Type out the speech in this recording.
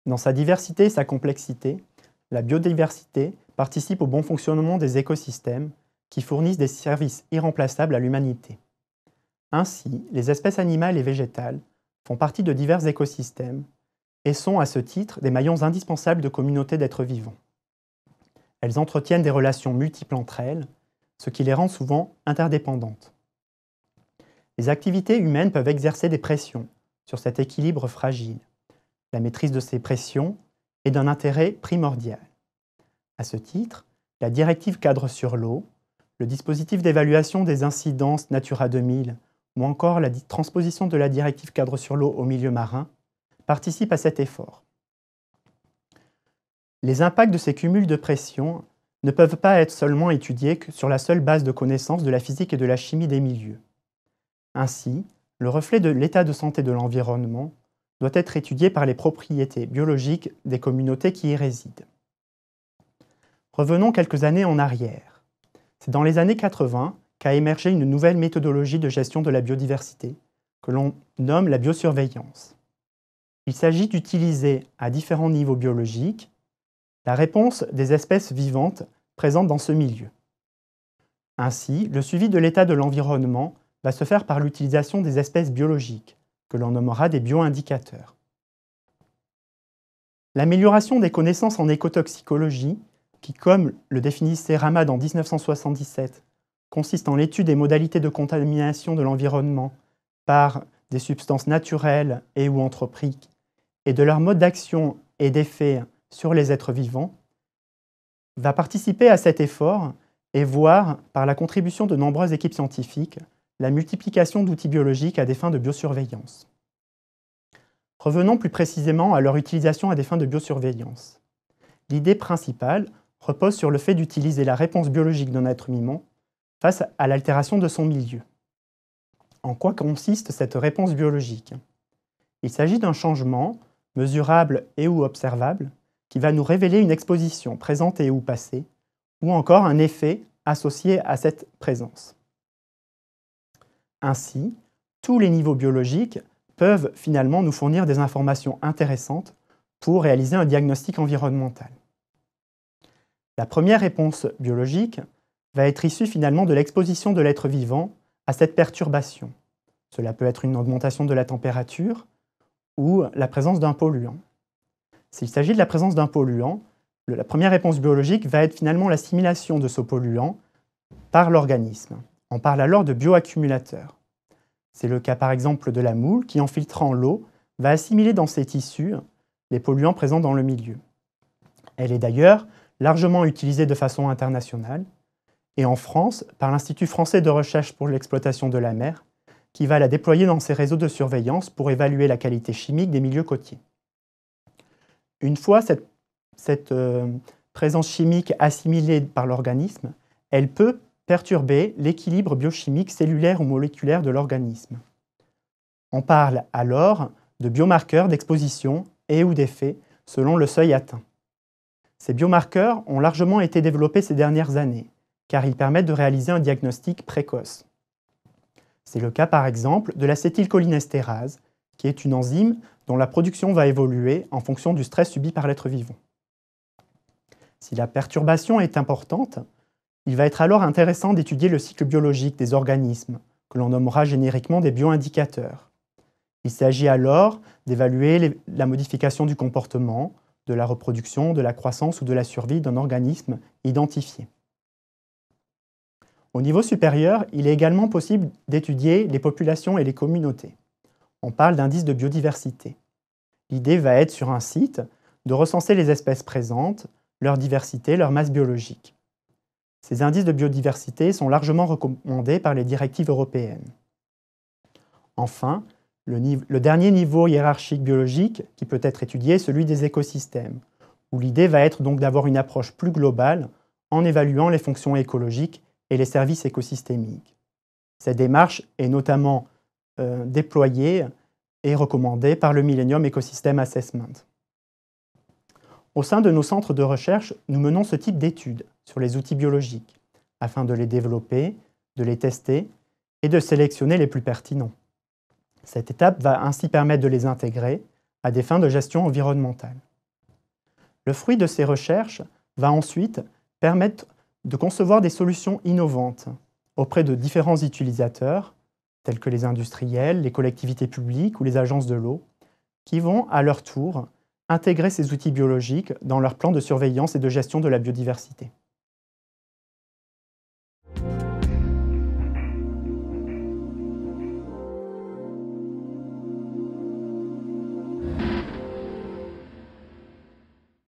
Dans sa diversité et sa complexité, la biodiversité participe au bon fonctionnement des écosystèmes qui fournissent des services irremplaçables à l'humanité. Ainsi, les espèces animales et végétales font partie de divers écosystèmes et sont à ce titre des maillons indispensables de communautés d'êtres vivants. Elles entretiennent des relations multiples entre elles, ce qui les rend souvent interdépendantes. Les activités humaines peuvent exercer des pressions sur cet équilibre fragile. La maîtrise de ces pressions est d'un intérêt primordial. À ce titre, la directive cadre sur l'eau, le dispositif d'évaluation des incidences Natura 2000 ou encore la transposition de la directive cadre sur l'eau au milieu marin participent à cet effort. Les impacts de ces cumuls de pression ne peuvent pas être seulement étudiés sur la seule base de connaissances de la physique et de la chimie des milieux. Ainsi, le reflet de l'état de santé de l'environnement doit être étudié par les propriétés biologiques des communautés qui y résident. Revenons quelques années en arrière. C'est dans les années 80 qu'a émergé une nouvelle méthodologie de gestion de la biodiversité, que l'on nomme la biosurveillance. Il s'agit d'utiliser, à différents niveaux biologiques, la réponse des espèces vivantes présentes dans ce milieu. Ainsi, le suivi de l'état de l'environnement va se faire par l'utilisation des espèces biologiques, que l'on nommera des bioindicateurs. L'amélioration des connaissances en écotoxicologie, qui, comme le définissait Ramad en 1977, consiste en l'étude des modalités de contamination de l'environnement par des substances naturelles et ou anthropiques, et de leur mode d'action et d'effet sur les êtres vivants, va participer à cet effort et voir, par la contribution de nombreuses équipes scientifiques, la multiplication d'outils biologiques à des fins de biosurveillance. Revenons plus précisément à leur utilisation à des fins de biosurveillance. L'idée principale repose sur le fait d'utiliser la réponse biologique d'un être vivant face à l'altération de son milieu. En quoi consiste cette réponse biologique? Il s'agit d'un changement, mesurable et ou observable, qui va nous révéler une exposition présente et ou passée, ou encore un effet associé à cette présence. Ainsi, tous les niveaux biologiques peuvent finalement nous fournir des informations intéressantes pour réaliser un diagnostic environnemental. La première réponse biologique va être issue finalement de l'exposition de l'être vivant à cette perturbation. Cela peut être une augmentation de la température ou la présence d'un polluant. S'il s'agit de la présence d'un polluant, la première réponse biologique va être finalement l'assimilation de ce polluant par l'organisme. On parle alors de bioaccumulateurs. C'est le cas par exemple de la moule qui, en filtrant l'eau, va assimiler dans ses tissus les polluants présents dans le milieu. Elle est d'ailleurs largement utilisée de façon internationale, et en France par l'Institut français de recherche pour l'exploitation de la mer, qui va la déployer dans ses réseaux de surveillance pour évaluer la qualité chimique des milieux côtiers. Une fois cette présence chimique assimilée par l'organisme, elle peut perturber l'équilibre biochimique cellulaire ou moléculaire de l'organisme. On parle alors de biomarqueurs d'exposition et ou d'effet selon le seuil atteint. Ces biomarqueurs ont largement été développés ces dernières années, car ils permettent de réaliser un diagnostic précoce. C'est le cas par exemple de l'acétylcholinestérase, qui est une enzyme dont la production va évoluer en fonction du stress subi par l'être vivant. Si la perturbation est importante, il va être alors intéressant d'étudier le cycle biologique des organismes, que l'on nommera génériquement des bioindicateurs. Il s'agit alors d'évaluer la modification du comportement, de la reproduction, de la croissance ou de la survie d'un organisme identifié. Au niveau supérieur, il est également possible d'étudier les populations et les communautés. On parle d'indice de biodiversité. L'idée va être sur un site de recenser les espèces présentes, leur diversité, leur masse biologique. Ces indices de biodiversité sont largement recommandés par les directives européennes. Enfin, le dernier niveau hiérarchique biologique qui peut être étudié est celui des écosystèmes, où l'idée va être donc d'avoir une approche plus globale en évaluant les fonctions écologiques et les services écosystémiques. Cette démarche est notamment déployée et recommandée par le Millennium Ecosystem Assessment. Au sein de nos centres de recherche, nous menons ce type d'études sur les outils biologiques, afin de les développer, de les tester et de sélectionner les plus pertinents. Cette étape va ainsi permettre de les intégrer à des fins de gestion environnementale. Le fruit de ces recherches va ensuite permettre de concevoir des solutions innovantes auprès de différents utilisateurs, tels que les industriels, les collectivités publiques ou les agences de l'eau, qui vont à leur tour intégrer ces outils biologiques dans leur plan de surveillance et de gestion de la biodiversité.